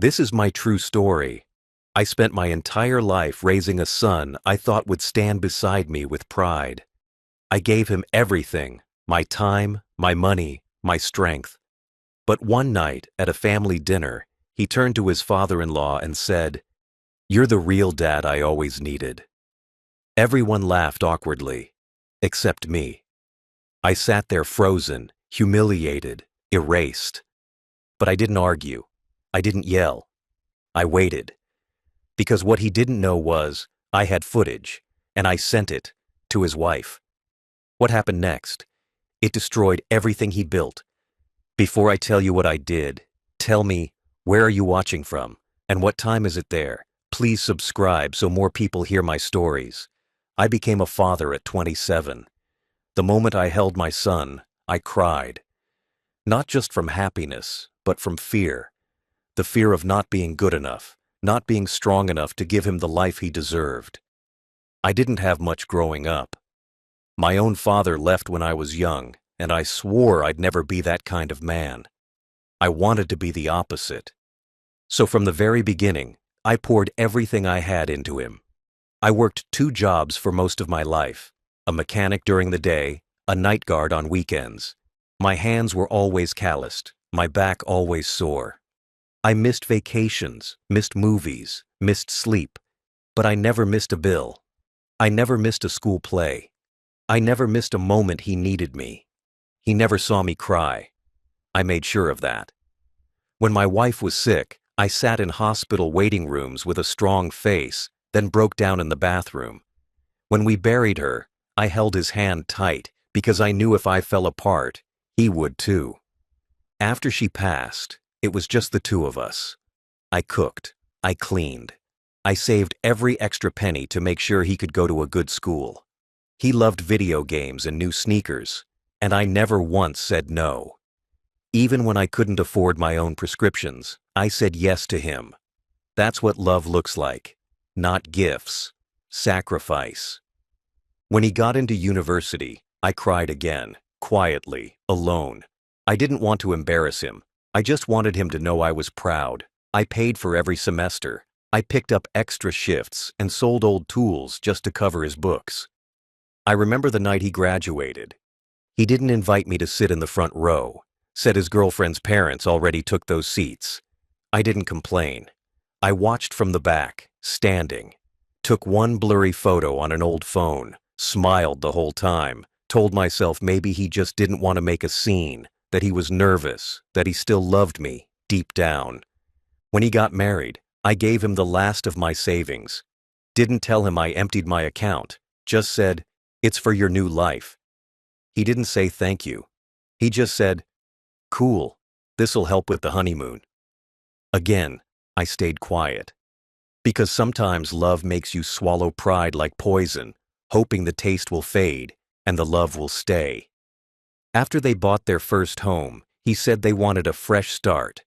This is my true story. I spent my entire life raising a son I thought would stand beside me with pride. I gave him everything, my time, my money, my strength. But one night at a family dinner, he turned to his father-in-law and said, "You're the real dad I always needed." Everyone laughed awkwardly, except me. I sat there frozen, humiliated, erased. But I didn't argue. I didn't yell. I waited. Because what he didn't know was, I had footage, and I sent it to his wife. What happened next? It destroyed everything he built. Before I tell you what I did, tell me, where are you watching from, and what time is it there? Please subscribe so more people hear my stories. I became a father at 27. The moment I held my son, I cried. Not just from happiness, but from fear. The fear of not being good enough, not being strong enough to give him the life he deserved. I didn't have much growing up. My own father left when I was young, and I swore I'd never be that kind of man. I wanted to be the opposite. So from the very beginning, I poured everything I had into him. I worked 2 jobs for most of my life, a mechanic during the day, a night guard on weekends. My hands were always calloused, my back always sore. I missed vacations, missed movies, missed sleep, but I never missed a bill. I never missed a school play. I never missed a moment he needed me. He never saw me cry. I made sure of that. When my wife was sick, I sat in hospital waiting rooms with a strong face, then broke down in the bathroom. When we buried her, I held his hand tight because I knew if I fell apart, he would too. After she passed, it was just the 2 of us. I cooked, I cleaned, I saved every extra penny to make sure he could go to a good school. He loved video games and new sneakers, and I never once said no. Even when I couldn't afford my own prescriptions, I said yes to him. That's what love looks like. Not gifts, sacrifice. When he got into university, I cried again, quietly, alone. I didn't want to embarrass him. I just wanted him to know I was proud. I paid for every semester. I picked up extra shifts and sold old tools just to cover his books. I remember the night he graduated. He didn't invite me to sit in the front row, said his girlfriend's parents already took those seats. I didn't complain. I watched from the back, standing, took one blurry photo on an old phone, smiled the whole time, told myself maybe he just didn't want to make a scene, that he was nervous, that he still loved me, deep down. When he got married, I gave him the last of my savings. Didn't tell him I emptied my account, just said, "It's for your new life." He didn't say thank you. He just said, "Cool, this'll help with the honeymoon." Again, I stayed quiet. Because sometimes love makes you swallow pride like poison, hoping the taste will fade and the love will stay. After they bought their first home, he said they wanted a fresh start.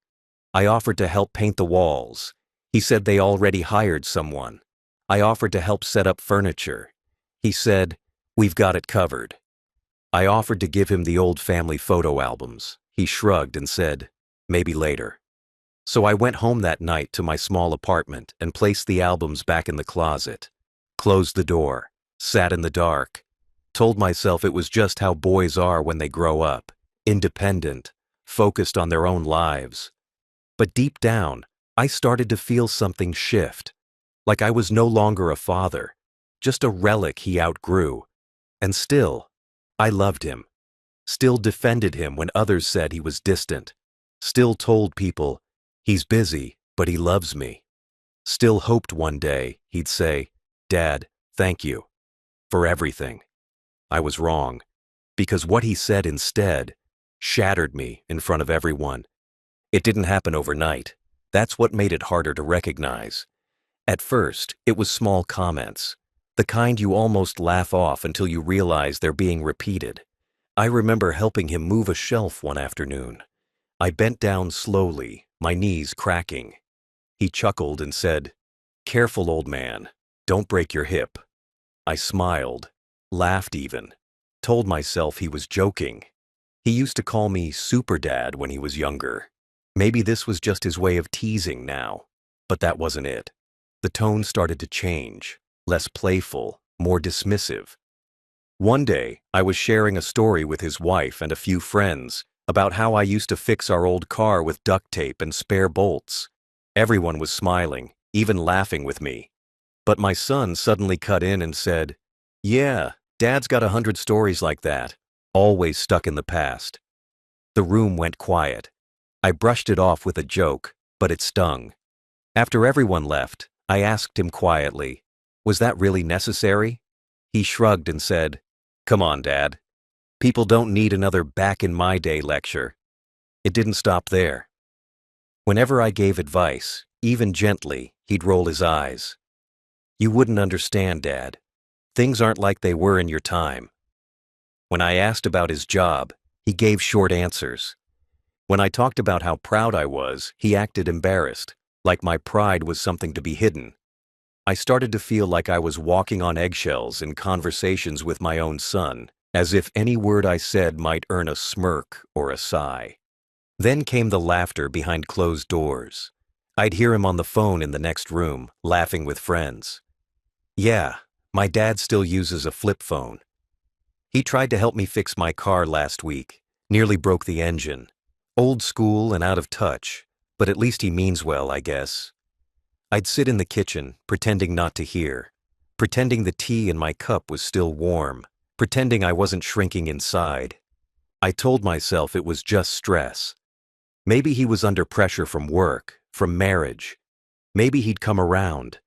I offered to help paint the walls. He said they already hired someone. I offered to help set up furniture. He said, "We've got it covered." I offered to give him the old family photo albums. He shrugged and said, "Maybe later." So I went home that night to my small apartment and placed the albums back in the closet, closed the door, sat in the dark, told myself it was just how boys are when they grow up, independent, focused on their own lives. But deep down, I started to feel something shift, like I was no longer a father, just a relic he outgrew. And still, I loved him, still defended him when others said he was distant, still told people, "He's busy, but he loves me." Still hoped one day he'd say, "Dad, thank you for everything." I was wrong, because what he said instead shattered me in front of everyone. It didn't happen overnight. That's what made it harder to recognize. At first, it was small comments, the kind you almost laugh off until you realize they're being repeated. I remember helping him move a shelf one afternoon. I bent down slowly, my knees cracking. He chuckled and said, "Careful, old man, don't break your hip." I smiled, laughed even, told myself he was joking. He used to call me Super Dad when he was younger. Maybe this was just his way of teasing now, but that wasn't it. The tone started to change, less playful, more dismissive. One day, I was sharing a story with his wife and a few friends about how I used to fix our old car with duct tape and spare bolts. Everyone was smiling, even laughing with me. But my son suddenly cut in and said, "Yeah, Dad's got 100 stories like that, always stuck in the past." The room went quiet. I brushed it off with a joke, but it stung. After everyone left, I asked him quietly, "Was that really necessary?" He shrugged and said, "Come on, Dad. People don't need another back in my day lecture." It didn't stop there. Whenever I gave advice, even gently, he'd roll his eyes. "You wouldn't understand, Dad. Things aren't like they were in your time." When I asked about his job, he gave short answers. When I talked about how proud I was, he acted embarrassed, like my pride was something to be hidden. I started to feel like I was walking on eggshells in conversations with my own son, as if any word I said might earn a smirk or a sigh. Then came the laughter behind closed doors. I'd hear him on the phone in the next room, laughing with friends. "Yeah, my dad still uses a flip phone. He tried to help me fix my car last week, nearly broke the engine. Old school and out of touch, but at least he means well, I guess." I'd sit in the kitchen, pretending not to hear, pretending the tea in my cup was still warm, pretending I wasn't shrinking inside. I told myself it was just stress. Maybe he was under pressure from work, from marriage. Maybe he'd come around.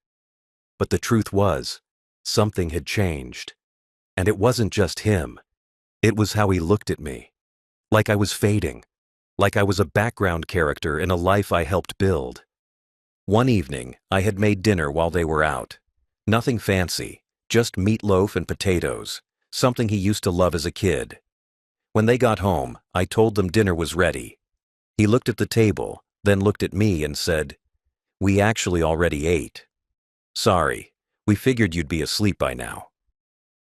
But the truth was, something had changed. And it wasn't just him. It was how he looked at me. Like I was fading. Like I was a background character in a life I helped build. One evening, I had made dinner while they were out. Nothing fancy, just meatloaf and potatoes, something he used to love as a kid. When they got home, I told them dinner was ready. He looked at the table, then looked at me and said, "We actually already ate. Sorry, we figured you'd be asleep by now."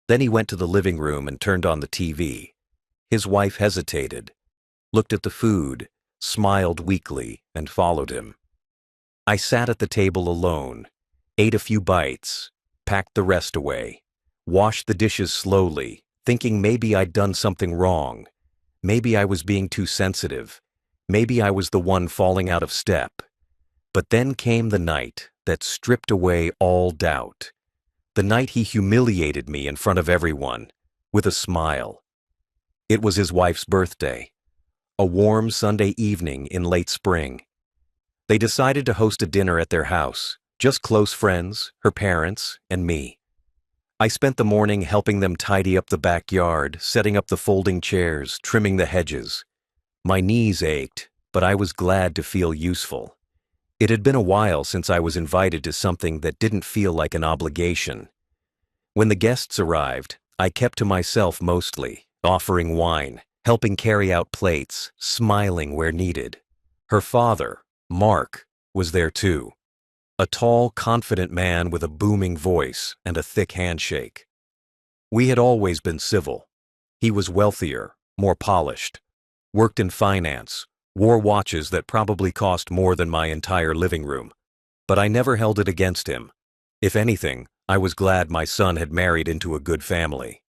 Then he went to the living room and turned on the TV. His wife hesitated, looked at the food, smiled weakly, and followed him. I sat at the table alone, ate a few bites, packed the rest away, washed the dishes slowly, thinking maybe I'd done something wrong. Maybe I was being too sensitive. Maybe I was the one falling out of step. But then came the night that stripped away all doubt. The night he humiliated me in front of everyone, with a smile. It was his wife's birthday, a warm Sunday evening in late spring. They decided to host a dinner at their house, just close friends, her parents, and me. I spent the morning helping them tidy up the backyard, setting up the folding chairs, trimming the hedges. My knees ached, but I was glad to feel useful. It had been a while since I was invited to something that didn't feel like an obligation. When the guests arrived, I kept to myself mostly, offering wine, helping carry out plates, smiling where needed. Her father, Mark, was there too. A tall, confident man with a booming voice and a thick handshake. We had always been civil. He was wealthier, more polished, worked in finance, wore watches that probably cost more than my entire living room. But I never held it against him. If anything, I was glad my son had married into a good family.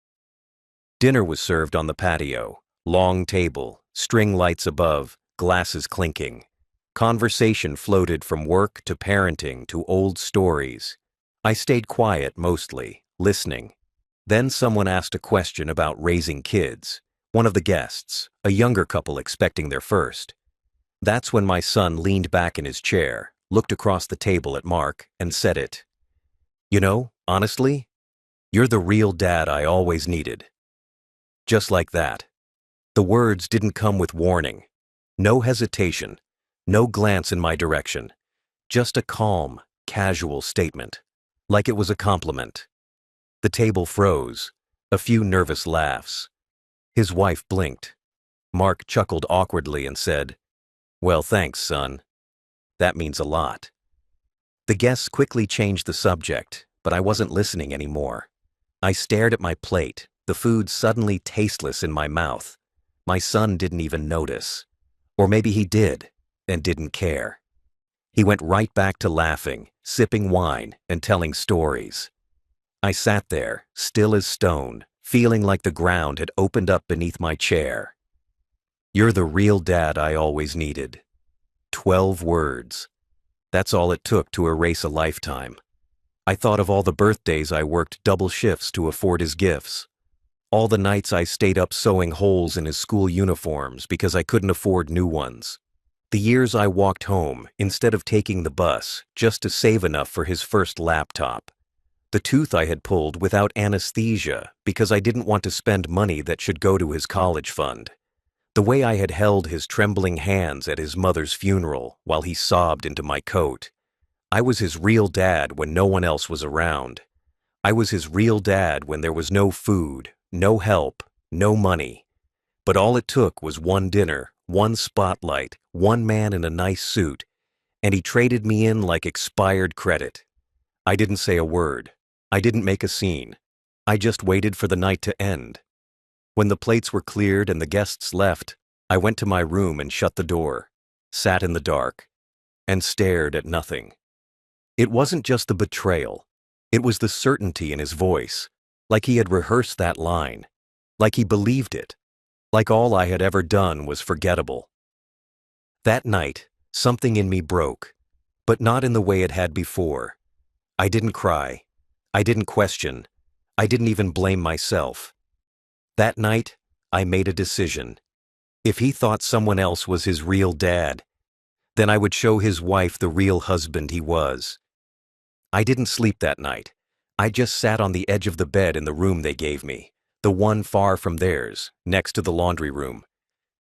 Dinner was served on the patio, long table, string lights above, glasses clinking. Conversation floated from work to parenting to old stories. I stayed quiet mostly, listening. Then someone asked a question about raising kids. One of the guests, a younger couple expecting their first. That's when my son leaned back in his chair, looked across the table at Mark, and said it. "You know, honestly, you're the real dad I always needed." Just like that. The words didn't come with warning. No hesitation. No glance in my direction. Just a calm, casual statement. Like it was a compliment. The table froze. A few nervous laughs. His wife blinked. Mark chuckled awkwardly and said, "Well, thanks, son. That means a lot." The guests quickly changed the subject, but I wasn't listening anymore. I stared at my plate, the food suddenly tasteless in my mouth. My son didn't even notice. Or maybe he did. and didn't care. He went right back to laughing, sipping wine, and telling stories. I sat there, still as stone, feeling like the ground had opened up beneath my chair. "You're the real dad I always needed." 12 words. That's all it took to erase a lifetime. I thought of all the birthdays I worked double shifts to afford his gifts. All the nights I stayed up sewing holes in his school uniforms because I couldn't afford new ones. The years I walked home instead of taking the bus just to save enough for his first laptop. The tooth I had pulled without anesthesia because I didn't want to spend money that should go to his college fund. The way I had held his trembling hands at his mother's funeral while he sobbed into my coat. I was his real dad when no one else was around. I was his real dad when there was no food, no help, no money. But all it took was one dinner, one spotlight, one man in a nice suit, and he traded me in like expired credit. I didn't say a word. I didn't make a scene. I just waited for the night to end. When the plates were cleared and the guests left, I went to my room and shut the door, sat in the dark, and stared at nothing. It wasn't just the betrayal. It was the certainty in his voice, like he had rehearsed that line, like he believed it, like all I had ever done was forgettable. That night, something in me broke, but not in the way it had before. I didn't cry. I didn't question. I didn't even blame myself. That night, I made a decision. If he thought someone else was his real dad, then I would show his wife the real husband he was. I didn't sleep that night. I just sat on the edge of the bed in the room they gave me, the one far from theirs, next to the laundry room.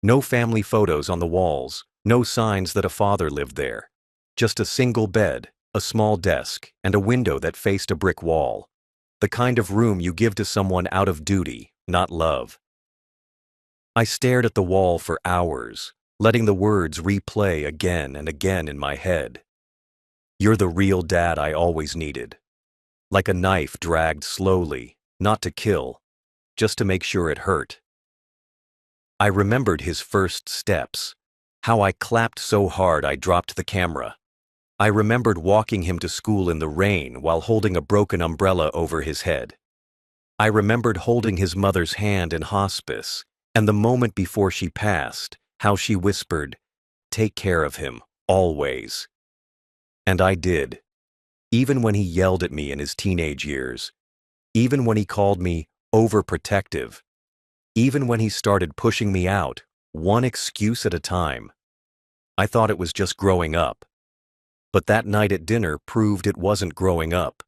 No family photos on the walls, no signs that a father lived there. Just a single bed, a small desk, and a window that faced a brick wall. The kind of room you give to someone out of duty, not love. I stared at the wall for hours, letting the words replay again and again in my head. "You're the real dad I always needed." Like a knife dragged slowly, not to kill, just to make sure it hurt. I remembered his first steps, how I clapped so hard I dropped the camera. I remembered walking him to school in the rain while holding a broken umbrella over his head. I remembered holding his mother's hand in hospice, and the moment before she passed, how she whispered, "Take care of him, always." And I did. Even when he yelled at me in his teenage years, even when he called me overprotective, even when he started pushing me out, one excuse at a time. I thought it was just growing up. But that night at dinner proved it wasn't growing up.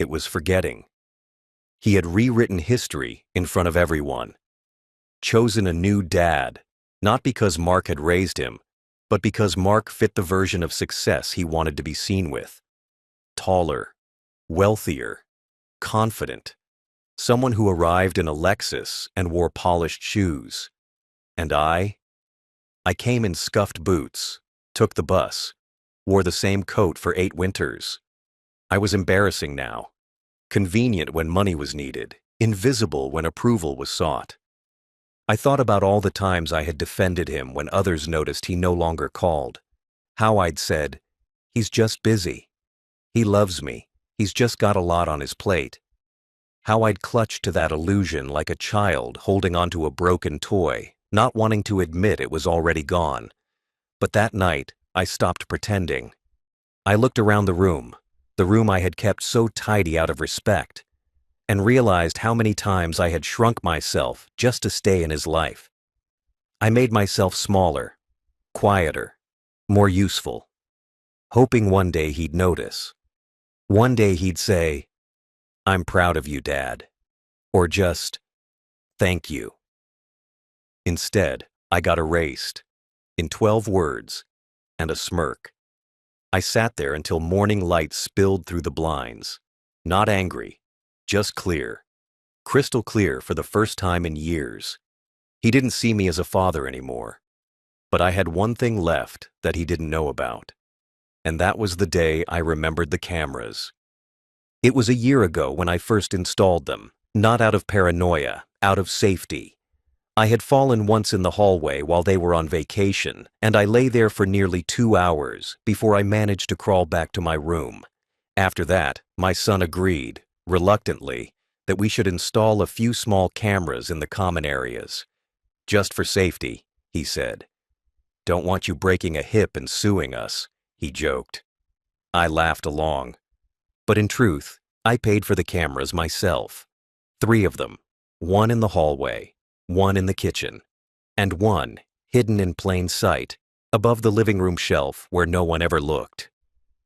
It was forgetting. He had rewritten history in front of everyone. Chosen a new dad, not because Mark had raised him, but because Mark fit the version of success he wanted to be seen with. Taller, wealthier, confident. Someone who arrived in a Lexus and wore polished shoes. And I came in scuffed boots, took the bus, wore the same coat for 8 winters. I was embarrassing now. Convenient when money was needed, invisible when approval was sought. I thought about all the times I had defended him when others noticed he no longer called. How I'd said, "He's just busy. He loves me. He's just got a lot on his plate." How I'd clutched to that illusion like a child holding onto a broken toy, not wanting to admit it was already gone. But that night, I stopped pretending. I looked around the room I had kept so tidy out of respect, and realized how many times I had shrunk myself just to stay in his life. I made myself smaller, quieter, more useful, hoping one day he'd notice. One day he'd say, "I'm proud of you, Dad," or just, "Thank you." Instead, I got erased, in 12 words, and a smirk. I sat there until morning light spilled through the blinds, not angry, just clear, crystal clear for the first time in years. He didn't see me as a father anymore, but I had one thing left that he didn't know about, and that was the day I remembered the cameras. It was a year ago when I first installed them, not out of paranoia, out of safety. I had fallen once in the hallway while they were on vacation, and I lay there for nearly 2 hours before I managed to crawl back to my room. After that, my son agreed, reluctantly, that we should install a few small cameras in the common areas. Just for safety, he said. Don't want you breaking a hip and suing us, he joked. I laughed along. But in truth, I paid for the cameras myself. 3 of them, one in the hallway, one in the kitchen, and one hidden in plain sight above the living room shelf where no one ever looked.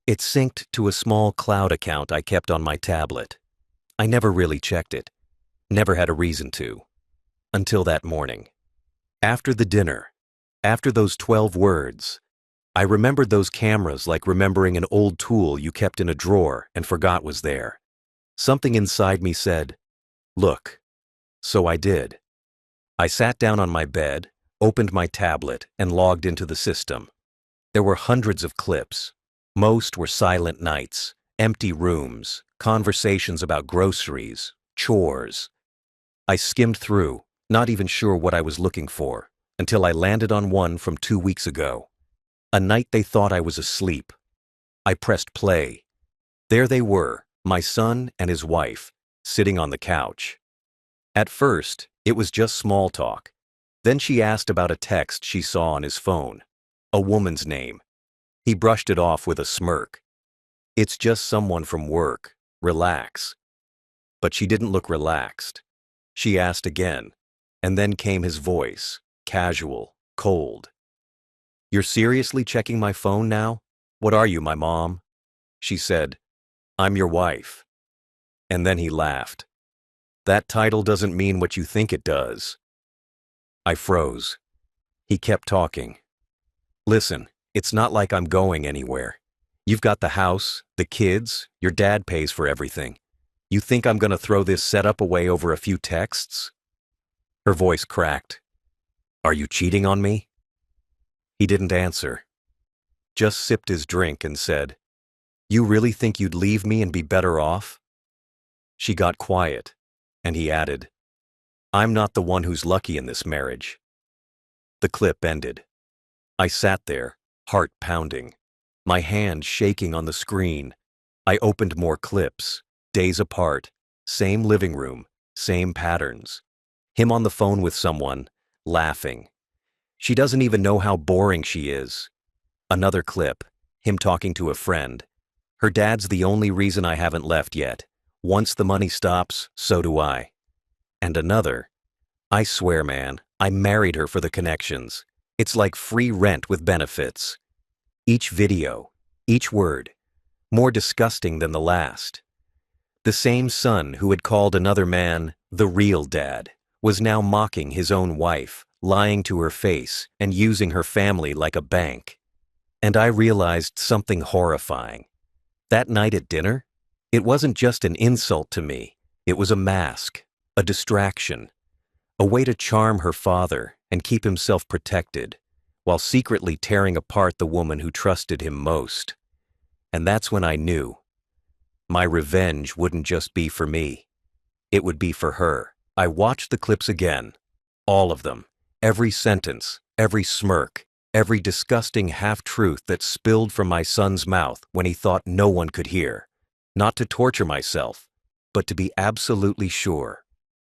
It synced to a small cloud account I kept on my tablet. I never really checked it, never had a reason to, until that morning. After the dinner, after those 12 words, I remembered those cameras like remembering an old tool you kept in a drawer and forgot was there. Something inside me said, "Look." So I did. I sat down on my bed, opened my tablet, and logged into the system. There were hundreds of clips. Most were silent nights, empty rooms, conversations about groceries, chores. I skimmed through, not even sure what I was looking for, until I landed on one from 2 weeks ago. A night they thought I was asleep. I pressed play. There they were, my son and his wife, sitting on the couch. At first, it was just small talk. Then she asked about a text she saw on his phone. A woman's name. He brushed it off with a smirk. It's just someone from work. Relax. But she didn't look relaxed. She asked again, and then came his voice, casual, cold. You're seriously checking my phone now? What are you, my mom? She said, I'm your wife. And then he laughed. That title doesn't mean what you think it does. I froze. He kept talking. Listen, it's not like I'm going anywhere. You've got the house, the kids, your dad pays for everything. You think I'm gonna throw this setup away over a few texts? Her voice cracked. Are you cheating on me? He didn't answer. Just sipped his drink and said, You really think you'd leave me and be better off? She got quiet, and he added, I'm not the one who's lucky in this marriage. The clip ended. I sat there, heart pounding, my hand shaking on the screen. I opened more clips, days apart, same living room, same patterns. Him on the phone with someone, laughing. She doesn't even know how boring she is. Another clip, him talking to a friend. Her dad's the only reason I haven't left yet. Once the money stops, so do I. And another, I swear, man, I married her for the connections. It's like free rent with benefits. Each video, each word, more disgusting than the last. The same son who had called another man the real dad was now mocking his own wife, lying to her face and using her family like a bank. And I realized something horrifying. That night at dinner, it wasn't just an insult to me. It was a mask, a distraction, a way to charm her father and keep himself protected, while secretly tearing apart the woman who trusted him most. And that's when I knew. My revenge wouldn't just be for me. It would be for her. I watched the clips again. All of them. Every sentence, every smirk, every disgusting half-truth that spilled from my son's mouth when he thought no one could hear. Not to torture myself, but to be absolutely sure.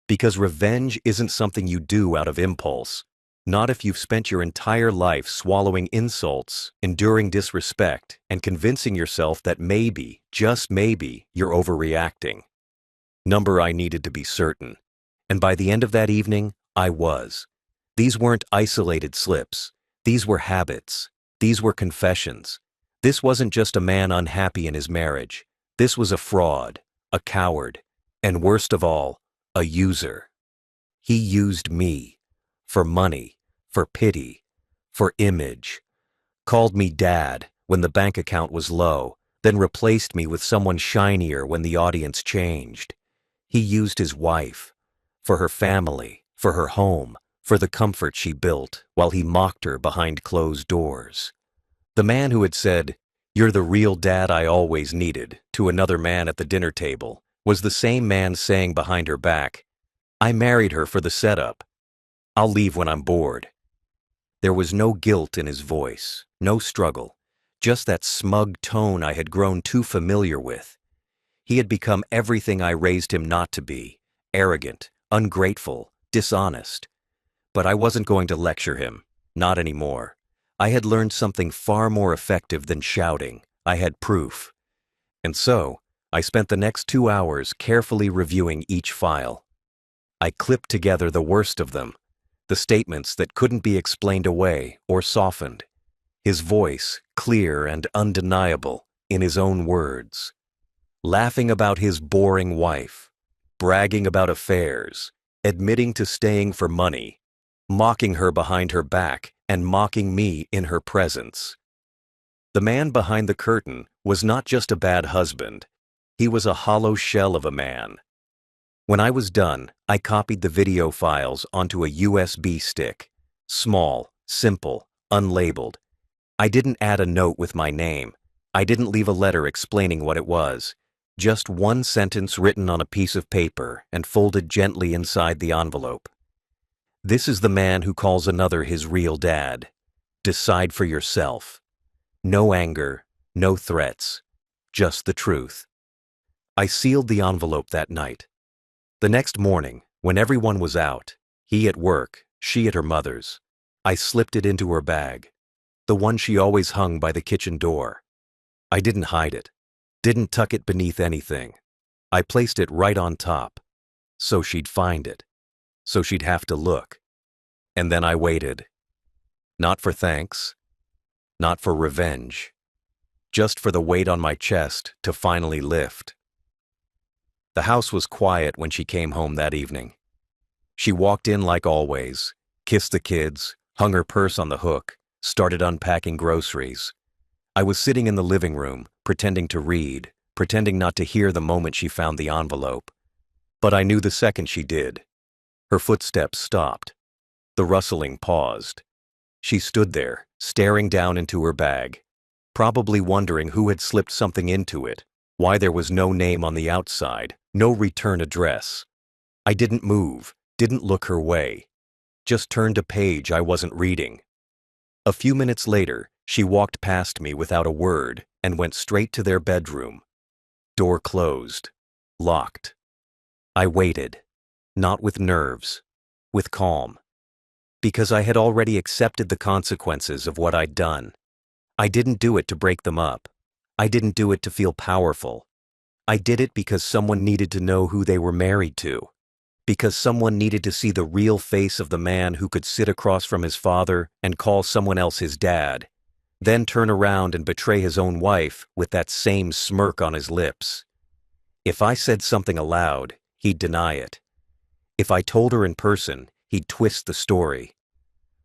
Because revenge isn't something you do out of impulse. Not if you've spent your entire life swallowing insults, enduring disrespect, and convincing yourself that maybe, just maybe, you're overreacting. Number I needed to be certain. And by the end of that evening, I was. These weren't isolated slips. These were habits. These were confessions. This wasn't just a man unhappy in his marriage. This was a fraud, a coward, and worst of all, a user. He used me. For money, for pity, for image. Called me dad when the bank account was low, then replaced me with someone shinier when the audience changed. He used his wife. For her family, for her home, for the comfort she built, while he mocked her behind closed doors. The man who had said, You're the real dad I always needed, to another man at the dinner table, was the same man saying behind her back, I married her for the setup. I'll leave when I'm bored. There was no guilt in his voice, no struggle, just that smug tone I had grown too familiar with. He had become everything I raised him not to be: arrogant, ungrateful, dishonest. But I wasn't going to lecture him, not anymore. I had learned something far more effective than shouting. I had proof. And so, I spent the next 2 hours carefully reviewing each file. I clipped together the worst of them, the statements that couldn't be explained away or softened. His voice, clear and undeniable, in his own words. Laughing about his boring wife, bragging about affairs, admitting to staying for money, mocking her behind her back and mocking me in her presence. The man behind the curtain was not just a bad husband, he was a hollow shell of a man. When I was done, I copied the video files onto a USB stick. Small, simple, unlabeled. I didn't add a note with my name. I didn't leave a letter explaining what it was. Just one sentence written on a piece of paper and folded gently inside the envelope. This is the man who calls another his real dad. Decide for yourself. No anger, no threats, just the truth. I sealed the envelope that night. The next morning, when everyone was out, he at work, she at her mother's, I slipped it into her bag, the one she always hung by the kitchen door. I didn't hide it, didn't tuck it beneath anything. I placed it right on top, so she'd find it, so she'd have to look. And then I waited. Not for thanks, not for revenge, just for the weight on my chest to finally lift. The house was quiet when she came home that evening. She walked in like always, kissed the kids, hung her purse on the hook, started unpacking groceries. I was sitting in the living room, pretending to read, pretending not to hear the moment she found the envelope. But I knew the second she did. Her footsteps stopped. The rustling paused. She stood there, staring down into her bag, probably wondering who had slipped something into it, why there was no name on the outside, no return address. I didn't move, didn't look her way, just turned a page I wasn't reading. A few minutes later, she walked past me without a word and went straight to their bedroom. Door closed, locked. I waited, not with nerves, with calm, because I had already accepted the consequences of what I'd done. I didn't do it to break them up. I didn't do it to feel powerful. I did it because someone needed to know who they were married to, because someone needed to see the real face of the man who could sit across from his father and call someone else his dad, then turn around and betray his own wife with that same smirk on his lips. If I said something aloud, he'd deny it. If I told her in person, he'd twist the story.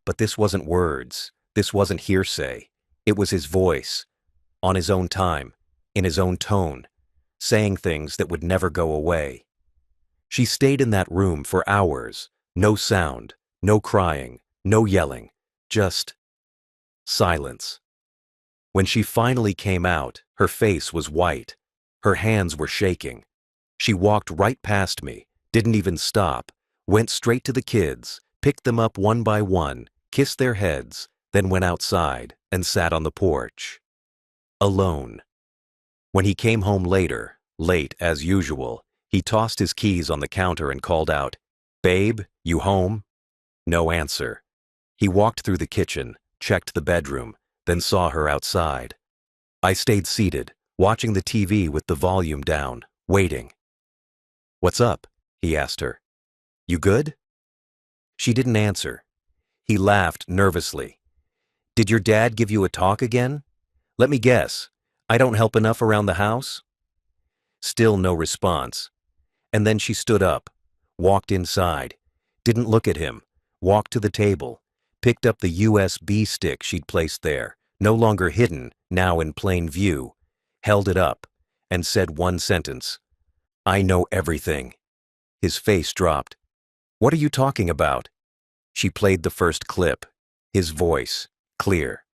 But this wasn't words, this wasn't hearsay. It was his voice, on his own time, in his own tone, saying things that would never go away. She stayed in that room for hours, no sound, no crying, no yelling, just silence. When she finally came out, her face was white. Her hands were shaking. She walked right past me, didn't even stop, went straight to the kids, picked them up one by one, kissed their heads, then went outside and sat on the porch. Alone. When he came home later, late as usual, he tossed his keys on the counter and called out, "Babe, you home?" No answer. He walked through the kitchen, checked the bedroom, then saw her outside. I stayed seated, watching the TV with the volume down, waiting. "What's up?" he asked her. "You good?" She didn't answer. He laughed nervously. "Did your dad give you a talk again? Let me guess. I don't help enough around the house?" Still no response. And then she stood up, walked inside, didn't look at him, walked to the table, picked up the USB stick she'd placed there, no longer hidden, now in plain view, held it up, and said one sentence, "I know everything." His face dropped. "What are you talking about?" She played the first clip, his voice, clear.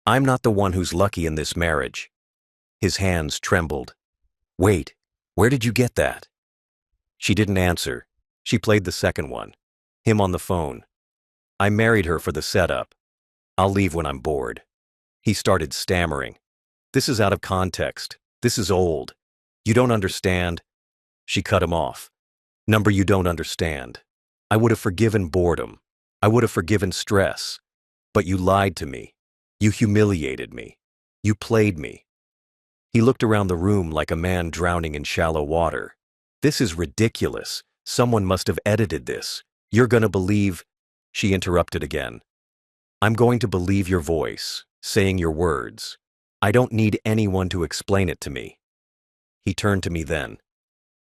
"I'm not the one who's lucky in this marriage." His hands trembled. "Wait, where did you get that?" She didn't answer. She played the second one, him on the phone. I married her for the setup. I'll leave when I'm bored. He started stammering. This is out of context. This is old. You don't understand. She cut him off. Number, you don't understand. I would have forgiven boredom. I would have forgiven stress. But you lied to me. You humiliated me. You played me. He looked around the room like a man drowning in shallow water. This is ridiculous. Someone must have edited this. You're gonna believe. She interrupted again. I'm going to believe your voice, saying your words. I don't need anyone to explain it to me. He turned to me then,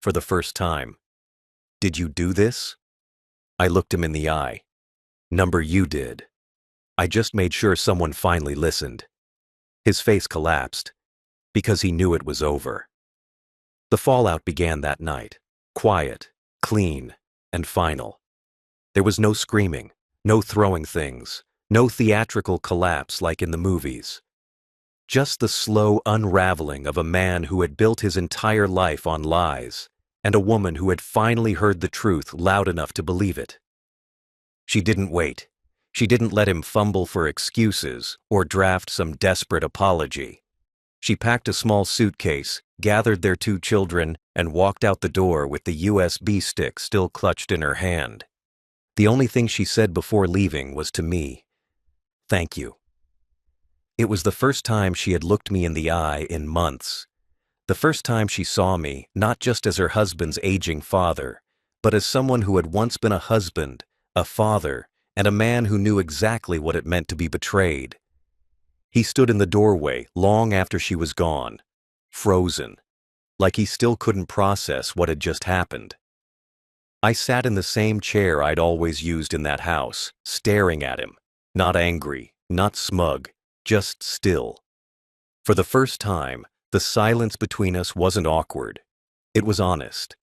for the first time. Did you do this? I looked him in the eye. Number, you did. I just made sure someone finally listened. His face collapsed, because he knew it was over. The fallout began that night, quiet, clean, and final. There was no screaming, no throwing things, no theatrical collapse like in the movies. Just the slow unraveling of a man who had built his entire life on lies, and a woman who had finally heard the truth loud enough to believe it. She didn't wait. She didn't let him fumble for excuses or draft some desperate apology. She packed a small suitcase, gathered their 2 children, and walked out the door with the USB stick still clutched in her hand. The only thing she said before leaving was to me, "Thank you." It was the first time she had looked me in the eye in months. The first time she saw me, not just as her husband's aging father, but as someone who had once been a husband, a father, and a man who knew exactly what it meant to be betrayed. He stood in the doorway long after she was gone, frozen, like he still couldn't process what had just happened. I sat in the same chair I'd always used in that house, staring at him, not angry, not smug, just still. For the first time, the silence between us wasn't awkward. It was honest,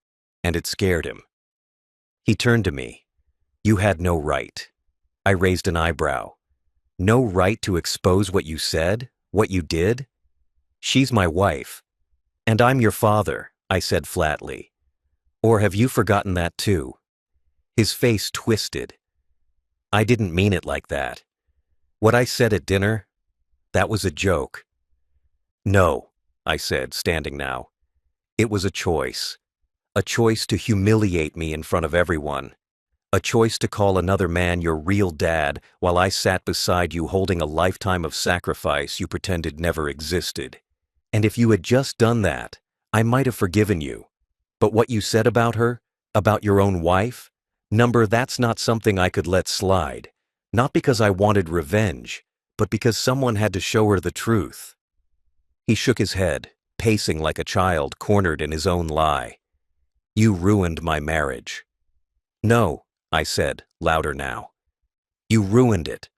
and it scared him. He turned to me. You had no right. I raised an eyebrow. No right to expose what you said, what you did? She's my wife. And I'm your father, I said flatly. Or have you forgotten that too? His face twisted. I didn't mean it like that. What I said at dinner, that was a joke. No, I said, standing now. It was a choice. A choice to humiliate me in front of everyone. A choice to call another man your real dad while I sat beside you holding a lifetime of sacrifice you pretended never existed. And if you had just done that, I might have forgiven you. But what you said about her, about your own wife, number, that's not something I could let slide. Not because I wanted revenge, but because someone had to show her the truth. He shook his head, pacing like a child cornered in his own lie. You ruined my marriage. No, I said, louder now. You ruined it.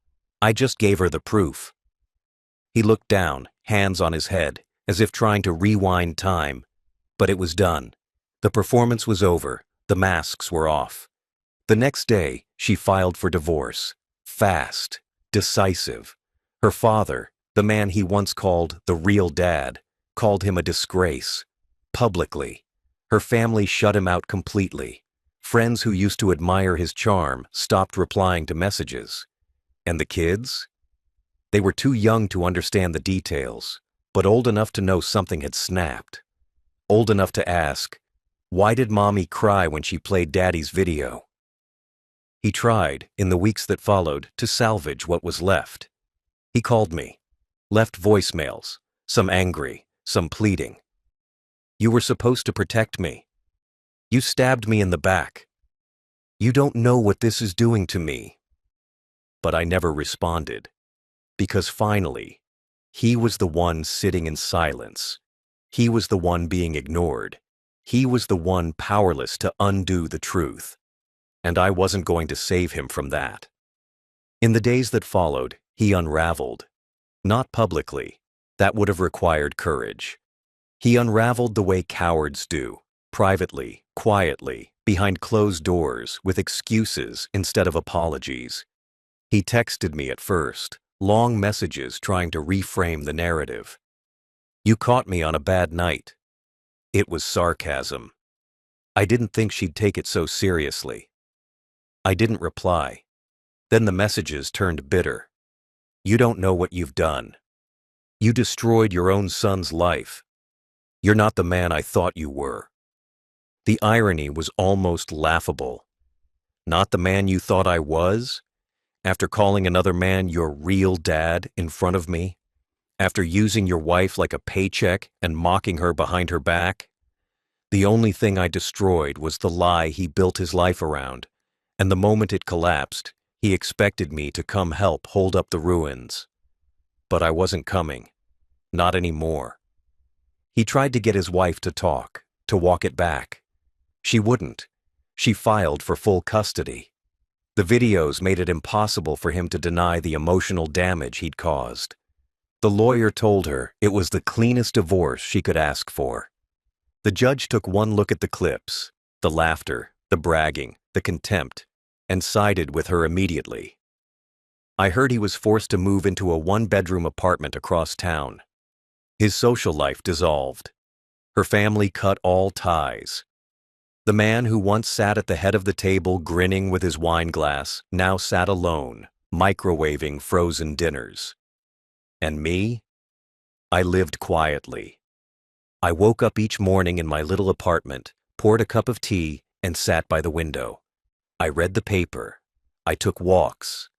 I just gave her the proof. He looked down, hands on his head, as if trying to rewind time. But it was done. The performance was over. The masks were off. The next day, she filed for divorce. Fast, decisive. Her father, the man he once called the real dad, called him a disgrace. Publicly. Her family shut him out completely. Friends who used to admire his charm stopped replying to messages. And the kids? They were too young to understand the details, but old enough to know something had snapped. Old enough to ask, why did Mommy cry when she played Daddy's video? He tried, in the weeks that followed, to salvage what was left. He called me, left voicemails, some angry, some pleading. You were supposed to protect me. You stabbed me in the back. You don't know what this is doing to me. But I never responded, because finally, he was the one sitting in silence. He was the one being ignored. He was the one powerless to undo the truth. And I wasn't going to save him from that. In the days that followed, he unraveled. Not publicly. That would have required courage. He unraveled the way cowards do, privately, quietly, behind closed doors, with excuses instead of apologies. He texted me at first, long messages trying to reframe the narrative. You caught me on a bad night. It was sarcasm. I didn't think she'd take it so seriously. I didn't reply. Then the messages turned bitter. You don't know what you've done. You destroyed your own son's life. You're not the man I thought you were. The irony was almost laughable. Not the man you thought I was? After calling another man your real dad in front of me? After using your wife like a paycheck and mocking her behind her back? The only thing I destroyed was the lie he built his life around, and the moment it collapsed, he expected me to come help hold up the ruins. But I wasn't coming. Not anymore. He tried to get his wife to talk, to walk it back. She wouldn't. She filed for full custody. The videos made it impossible for him to deny the emotional damage he'd caused. The lawyer told her it was the cleanest divorce she could ask for. The judge took one look at the clips, the laughter, the bragging, the contempt, and sided with her immediately. I heard he was forced to move into a one-bedroom apartment across town. His social life dissolved. Her family cut all ties. The man who once sat at the head of the table grinning with his wine glass now sat alone, microwaving frozen dinners. And me? I lived quietly. I woke up each morning in my little apartment, poured a cup of tea, and sat by the window. I read the paper. I took walks.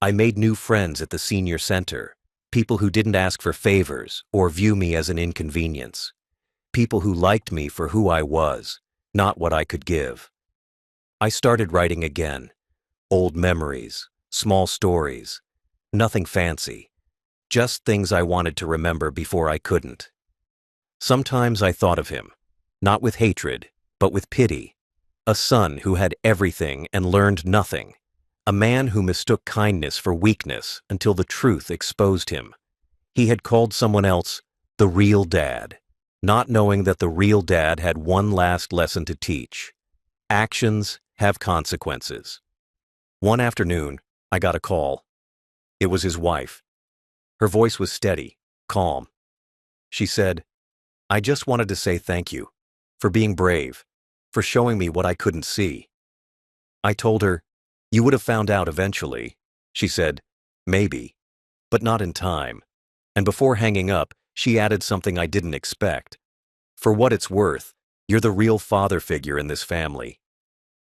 I made new friends at the senior center, people who didn't ask for favors or view me as an inconvenience, people who liked me for who I was, not what I could give. I started writing again. Old memories, small stories, nothing fancy, just things I wanted to remember before I couldn't. Sometimes I thought of him, not with hatred, but with pity. A son who had everything and learned nothing. A man who mistook kindness for weakness until the truth exposed him. He had called someone else the real dad, not knowing that the real dad had one last lesson to teach. Actions have consequences. One afternoon, I got a call. It was his wife. Her voice was steady, calm. She said, "I just wanted to say thank you for being brave, for showing me what I couldn't see." I told her, "You would have found out eventually." She said, "Maybe, but not in time." And before hanging up, she added something I didn't expect. "For what it's worth, you're the real father figure in this family."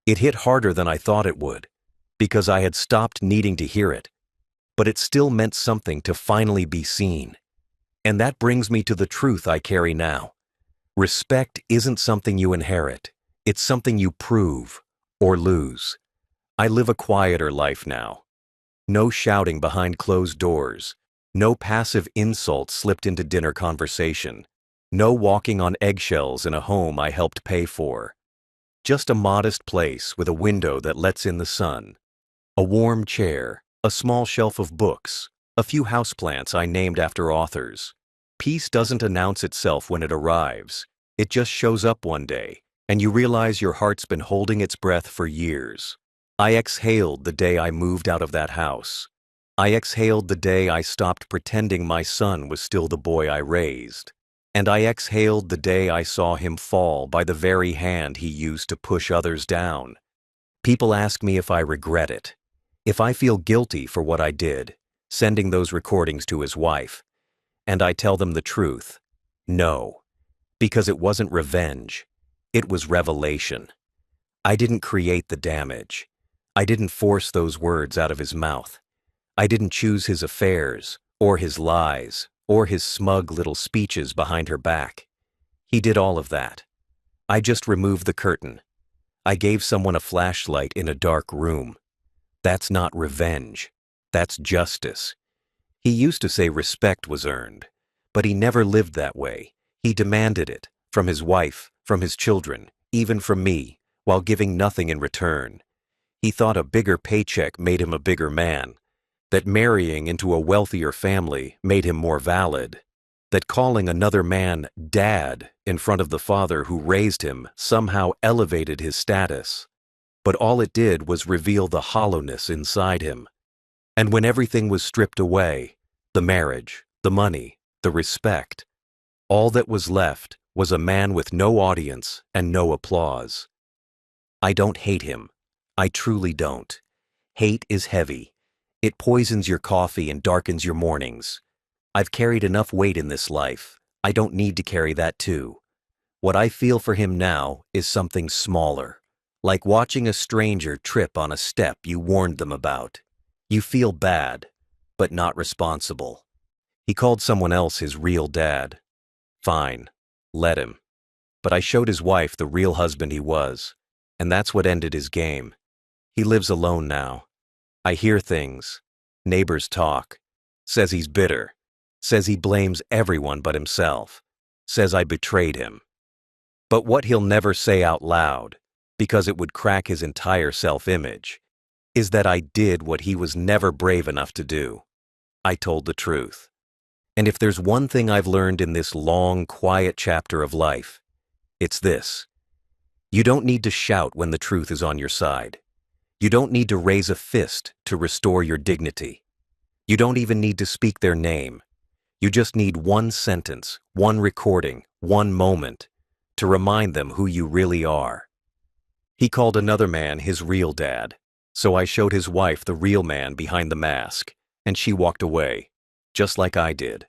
It hit harder than I thought it would, because I had stopped needing to hear it. But it still meant something to finally be seen. And that brings me to the truth I carry now. Respect isn't something you inherit. It's something you prove or lose. I live a quieter life now. No shouting behind closed doors. No passive insults slipped into dinner conversation. No walking on eggshells in a home I helped pay for. Just a modest place with a window that lets in the sun. A warm chair, a small shelf of books, a few houseplants I named after authors. Peace doesn't announce itself when it arrives. It just shows up one day, and you realize your heart's been holding its breath for years. I exhaled the day I moved out of that house. I exhaled the day I stopped pretending my son was still the boy I raised. And I exhaled the day I saw him fall by the very hand he used to push others down. People ask me if I regret it, if I feel guilty for what I did, sending those recordings to his wife. And I tell them the truth. No, because it wasn't revenge. It was revelation. I didn't create the damage. I didn't force those words out of his mouth. I didn't choose his affairs, or his lies, or his smug little speeches behind her back. He did all of that. I just removed the curtain. I gave someone a flashlight in a dark room. That's not revenge. That's justice. He used to say respect was earned, but he never lived that way. He demanded it, from his wife, from his children, even from me, while giving nothing in return. He thought a bigger paycheck made him a bigger man, that marrying into a wealthier family made him more valid, that calling another man dad in front of the father who raised him somehow elevated his status. But all it did was reveal the hollowness inside him. And when everything was stripped away, the marriage, the money, the respect, all that was left was a man with no audience and no applause. I don't hate him. I truly don't. Hate is heavy. It poisons your coffee and darkens your mornings. I've carried enough weight in this life. I don't need to carry that too. What I feel for him now is something smaller, like watching a stranger trip on a step you warned them about. You feel bad, but not responsible. He called someone else his real dad. Fine, let him. But I showed his wife the real husband he was, and that's what ended his game. He lives alone now. I hear things. Neighbors talk. Says he's bitter. Says he blames everyone but himself. Says I betrayed him. But what he'll never say out loud, because it would crack his entire self-image, is that I did what he was never brave enough to do. I told the truth. And if there's one thing I've learned in this long, quiet chapter of life, it's this. You don't need to shout when the truth is on your side. You don't need to raise a fist to restore your dignity. You don't even need to speak their name. You just need one sentence, one recording, one moment to remind them who you really are. He called another man his real dad, so I showed his wife the real man behind the mask, and she walked away, just like I did.